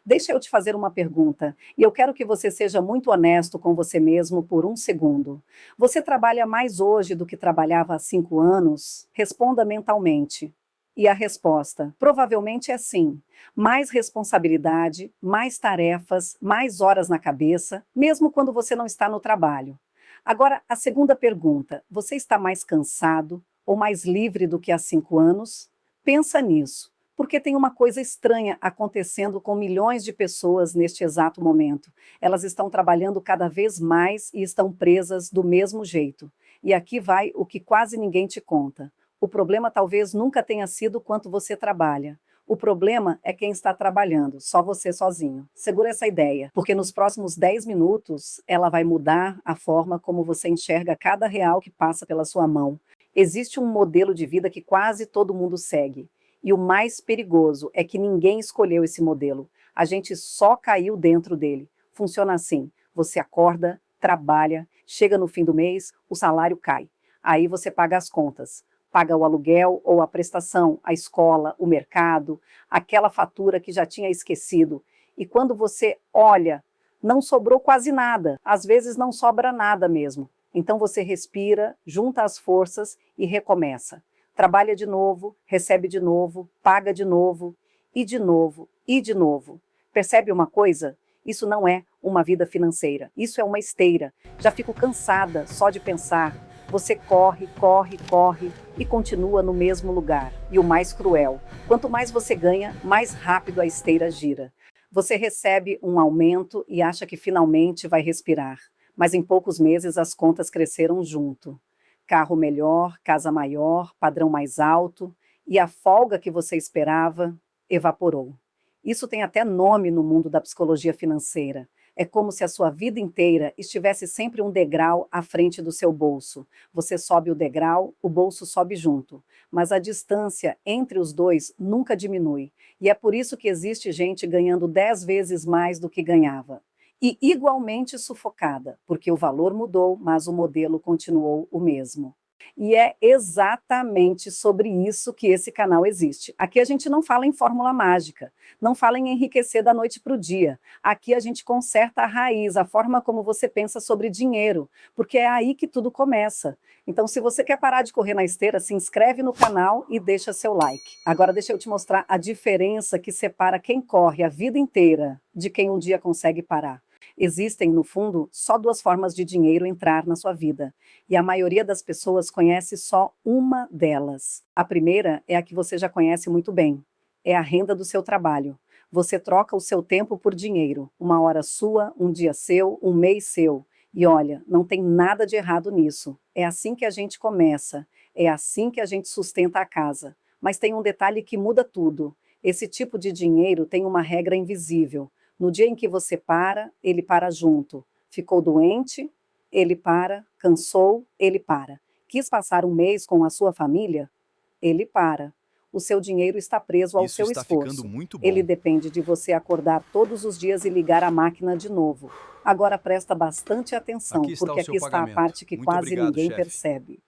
Deixa eu te fazer uma pergunta, e eu quero que você seja muito honesto com você mesmo por um segundo. Você trabalha mais hoje do que trabalhava há 5 anos? Responda mentalmente. E a resposta provavelmente é sim. Mais responsabilidade, mais tarefas, mais horas na cabeça, mesmo quando você não está no trabalho. Agora, a segunda pergunta: você está mais cansado ou mais livre do que há 5 anos? Pensa nisso, porque tem uma coisa estranha acontecendo com milhões de pessoas neste exato momento. Elas estão trabalhando cada vez mais e estão presas do mesmo jeito. E aqui vai o que quase ninguém te conta. O problema talvez nunca tenha sido quanto você trabalha. O problema é quem está trabalhando, só você sozinho. Segura essa ideia, porque nos próximos 10 minutos ela vai mudar a forma como você enxerga cada real que passa pela sua mão. Existe um modelo de vida que quase todo mundo segue. E o mais perigoso é que ninguém escolheu esse modelo. A gente só caiu dentro dele. Funciona assim: você acorda, trabalha, chega no fim do mês, o salário cai. Aí você paga as contas. Paga o aluguel ou a prestação, a escola, o mercado, aquela fatura que já tinha esquecido. E quando você olha, não sobrou quase nada. Às vezes não sobra nada mesmo. Então você respira, junta as forças e recomeça. Trabalha de novo, recebe de novo, paga de novo, e de novo, e de novo. Percebe uma coisa? Isso não é uma vida financeira, isso é uma esteira. Já fico cansada só de pensar. Você corre, corre, corre e continua no mesmo lugar. E o mais cruel: quanto mais você ganha, mais rápido a esteira gira. Você recebe um aumento e acha que finalmente vai respirar. Mas em poucos meses as contas cresceram junto. Carro melhor, casa maior, padrão mais alto, e a folga que você esperava evaporou. Isso tem até nome no mundo da psicologia financeira. É como se a sua vida inteira estivesse sempre um degrau à frente do seu bolso. Você sobe o degrau, o bolso sobe junto. Mas a distância entre os dois nunca diminui. E é por isso que existe gente ganhando 10 vezes mais do que ganhava. E igualmente sufocada, porque o valor mudou, mas o modelo continuou o mesmo. E é exatamente sobre isso que esse canal existe. Aqui a gente não fala em fórmula mágica, não fala em enriquecer da noite para o dia. Aqui a gente conserta a raiz, a forma como você pensa sobre dinheiro, porque é aí que tudo começa. Então, se você quer parar de correr na esteira, se inscreve no canal e deixa seu like. Agora deixa eu te mostrar a diferença que separa quem corre a vida inteira de quem um dia consegue parar. Existem, no fundo, só duas formas de dinheiro entrar na sua vida. E a maioria das pessoas conhece só uma delas. A primeira é a que você já conhece muito bem. É a renda do seu trabalho. Você troca o seu tempo por dinheiro. Uma hora sua, um dia seu, um mês seu. E olha, não tem nada de errado nisso. É assim que a gente começa. É assim que a gente sustenta a casa. Mas tem um detalhe que muda tudo. Esse tipo de dinheiro tem uma regra invisível. No dia em que você para, ele para junto. Ficou doente? Ele para. Cansou? Ele para. Quis passar um mês com a sua família? Ele para. O seu dinheiro está preso ao Isso seu está ficando esforço. muito Ele bom. depende de você acordar todos os dias e ligar a máquina de novo. Agora presta bastante Aqui atenção, está porque o seu aqui está a pagamento. parte que Muito quase obrigado, ninguém chefe. percebe.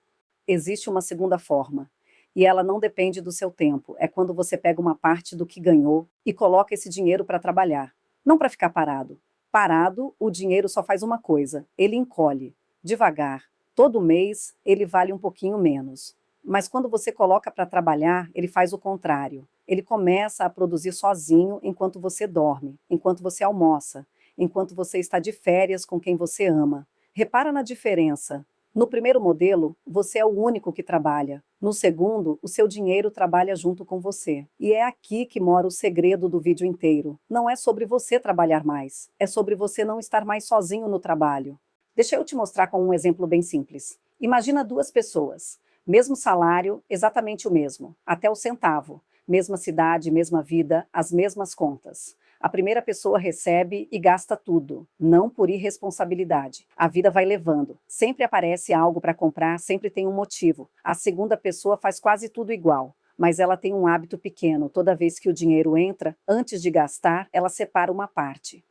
Existe uma segunda forma. E ela não depende do seu tempo. É quando você pega uma parte do que ganhou e coloca esse dinheiro para trabalhar. Não para ficar parado. Parado, o dinheiro só faz uma coisa: ele encolhe. Devagar. Todo mês, ele vale um pouquinho menos. Mas quando você coloca para trabalhar, ele faz o contrário. Ele começa a produzir sozinho enquanto você dorme, enquanto você almoça, enquanto você está de férias com quem você ama. Repara na diferença. No primeiro modelo, você é o único que trabalha. No segundo, o seu dinheiro trabalha junto com você. E é aqui que mora o segredo do vídeo inteiro. Não é sobre você trabalhar mais, é sobre você não estar mais sozinho no trabalho. Deixa eu te mostrar com um exemplo bem simples. Imagina duas pessoas, mesmo salário, exatamente o mesmo, até o centavo, mesma cidade, mesma vida, as mesmas contas. A primeira pessoa recebe e gasta tudo, não por irresponsabilidade. A vida vai levando. Sempre aparece algo para comprar, sempre tem um motivo. A segunda pessoa faz quase tudo igual, mas ela tem um hábito pequeno. Toda vez que o dinheiro entra, antes de gastar, ela separa uma parte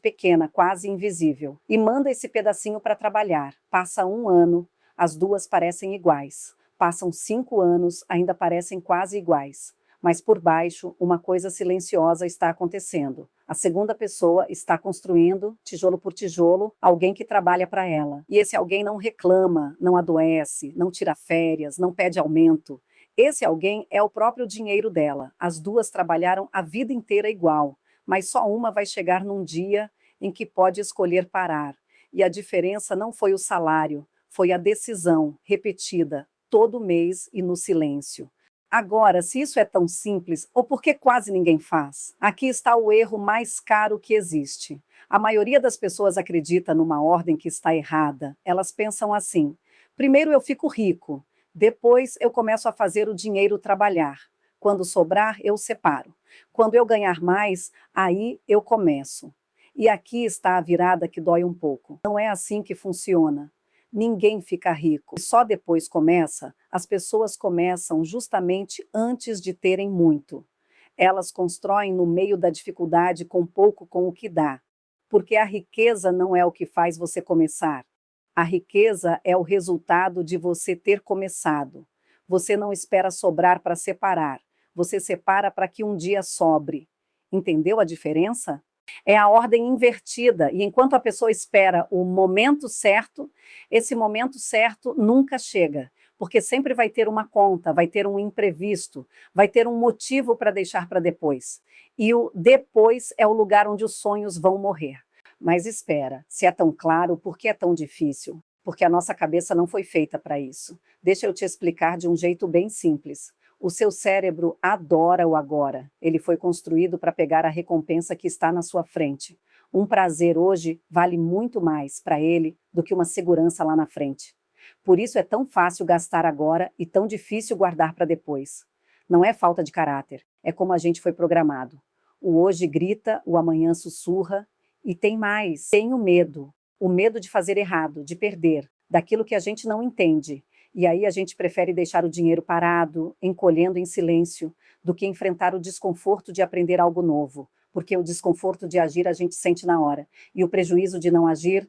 pequena, quase invisível, e manda esse pedacinho para trabalhar. Passa um ano, as duas parecem iguais. Passam 5 anos, ainda parecem quase iguais. Mas por baixo, uma coisa silenciosa está acontecendo. A segunda pessoa está construindo, tijolo por tijolo, alguém que trabalha para ela. E esse alguém não reclama, não adoece, não tira férias, não pede aumento. Esse alguém é o próprio dinheiro dela. As duas trabalharam a vida inteira igual, mas só uma vai chegar num dia em que pode escolher parar. E a diferença não foi o salário, foi a decisão repetida todo mês e no silêncio. Agora, se isso é tão simples, ou por que quase ninguém faz? Aqui está o erro mais caro que existe. A maioria das pessoas acredita numa ordem que está errada. Elas pensam assim: primeiro eu fico rico, depois eu começo a fazer o dinheiro trabalhar. Quando sobrar, eu separo. Quando eu ganhar mais, aí eu começo. E aqui está a virada que dói um pouco. Não é assim que funciona. Ninguém fica rico. E só depois começa. As pessoas começam justamente antes de terem muito. Elas constroem no meio da dificuldade com pouco com o que dá. Porque a riqueza não é o que faz você começar. A riqueza é o resultado de você ter começado. Você não espera sobrar para separar. Você separa para que um dia sobre. Entendeu a diferença? É a ordem invertida, e enquanto a pessoa espera o momento certo, esse momento certo nunca chega, porque sempre vai ter uma conta, vai ter um imprevisto, vai ter um motivo para deixar para depois. E o depois é o lugar onde os sonhos vão morrer. Mas espera, se é tão claro, por que é tão difícil? Porque a nossa cabeça não foi feita para isso. Deixa eu te explicar de um jeito bem simples. O seu cérebro adora o agora. Ele foi construído para pegar a recompensa que está na sua frente. Um prazer hoje vale muito mais para ele do que uma segurança lá na frente. Por isso é tão fácil gastar agora e tão difícil guardar para depois. Não é falta de caráter, é como a gente foi programado. O hoje grita, o amanhã sussurra e tem mais. Tem o medo. O medo de fazer errado, de perder, daquilo que a gente não entende. E aí a gente prefere deixar o dinheiro parado, encolhendo em silêncio, do que enfrentar o desconforto de aprender algo novo, porque o desconforto de agir a gente sente na hora, e o prejuízo de não agir,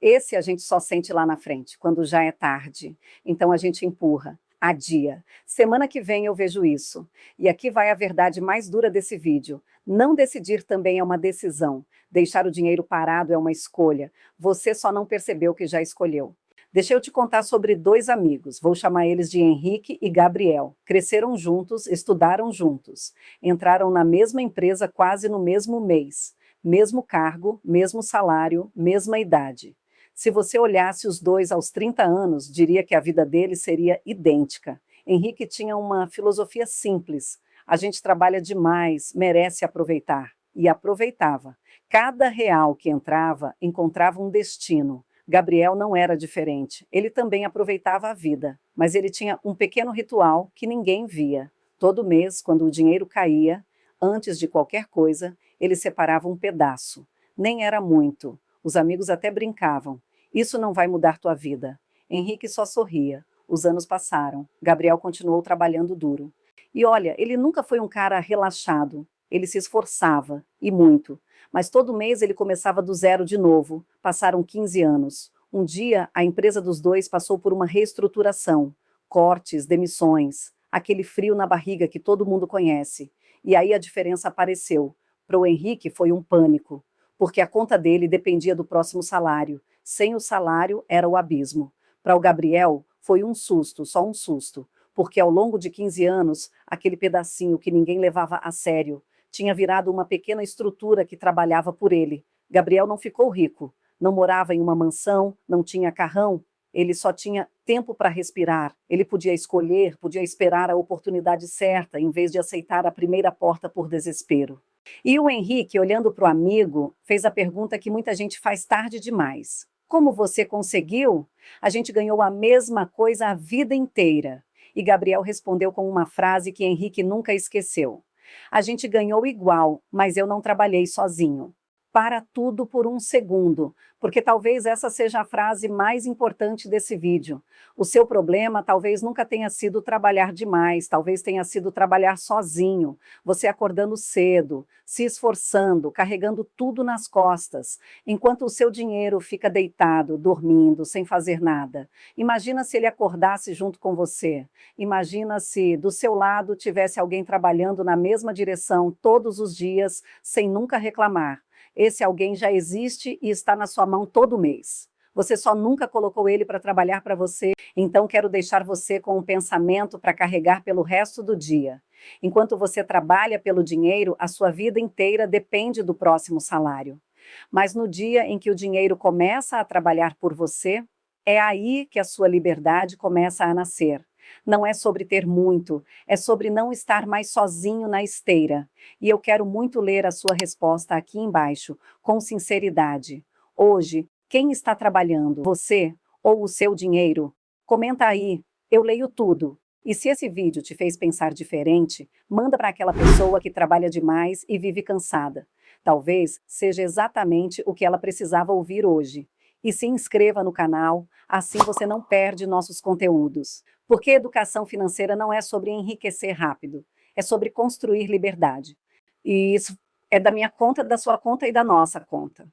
esse a gente só sente lá na frente, quando já é tarde. Então a gente empurra, adia. Semana que vem eu vejo isso. E aqui vai a verdade mais dura desse vídeo. Não decidir também é uma decisão. Deixar o dinheiro parado é uma escolha. Você só não percebeu que já escolheu. Deixa eu te contar sobre dois amigos, vou chamar eles de Henrique e Gabriel. Cresceram juntos, estudaram juntos, entraram na mesma empresa quase no mesmo mês, mesmo cargo, mesmo salário, mesma idade. Se você olhasse os dois aos 30 anos, diria que a vida deles seria idêntica. Henrique tinha uma filosofia simples: a gente trabalha demais, merece aproveitar. E aproveitava. Cada real que entrava, encontrava um destino. Gabriel não era diferente. Ele também aproveitava a vida, mas ele tinha um pequeno ritual que ninguém via. Todo mês, quando o dinheiro caía, antes de qualquer coisa, ele separava um pedaço. Nem era muito. Os amigos até brincavam. Isso não vai mudar tua vida. Henrique só sorria. Os anos passaram. Gabriel continuou trabalhando duro. E olha, ele nunca foi um cara relaxado. Ele se esforçava, e muito. Mas todo mês ele começava do zero de novo. Passaram 15 anos. Um dia, a empresa dos dois passou por uma reestruturação. Cortes, demissões, aquele frio na barriga que todo mundo conhece. E aí a diferença apareceu. Para o Henrique foi um pânico, porque a conta dele dependia do próximo salário. Sem o salário, era o abismo. Para o Gabriel, foi um susto, só um susto, porque ao longo de 15 anos, aquele pedacinho que ninguém levava a sério, tinha virado uma pequena estrutura que trabalhava por ele. Gabriel não ficou rico, não morava em uma mansão, não tinha carrão, ele só tinha tempo para respirar. Ele podia escolher, podia esperar a oportunidade certa, em vez de aceitar a primeira porta por desespero. E o Henrique, olhando para o amigo, fez a pergunta que muita gente faz tarde demais. Como você conseguiu? A gente ganhou a mesma coisa a vida inteira. E Gabriel respondeu com uma frase que Henrique nunca esqueceu. A gente ganhou igual, mas eu não trabalhei sozinho. Para tudo por um segundo, porque talvez essa seja a frase mais importante desse vídeo. O seu problema talvez nunca tenha sido trabalhar demais, talvez tenha sido trabalhar sozinho, você acordando cedo, se esforçando, carregando tudo nas costas, enquanto o seu dinheiro fica deitado, dormindo, sem fazer nada. Imagina se ele acordasse junto com você. Imagina se do seu lado tivesse alguém trabalhando na mesma direção todos os dias, sem nunca reclamar. Esse alguém já existe e está na sua mão todo mês. Você só nunca colocou ele para trabalhar para você, então quero deixar você com um pensamento para carregar pelo resto do dia. Enquanto você trabalha pelo dinheiro, a sua vida inteira depende do próximo salário. Mas no dia em que o dinheiro começa a trabalhar por você, é aí que a sua liberdade começa a nascer. Não é sobre ter muito, é sobre não estar mais sozinho na esteira. E eu quero muito ler a sua resposta aqui embaixo, com sinceridade. Hoje, quem está trabalhando? Você ou o seu dinheiro? Comenta aí, eu leio tudo. E se esse vídeo te fez pensar diferente, manda para aquela pessoa que trabalha demais e vive cansada. Talvez seja exatamente o que ela precisava ouvir hoje. E se inscreva no canal, assim você não perde nossos conteúdos. Porque educação financeira não é sobre enriquecer rápido, é sobre construir liberdade. E isso é da minha conta, da sua conta e da nossa conta.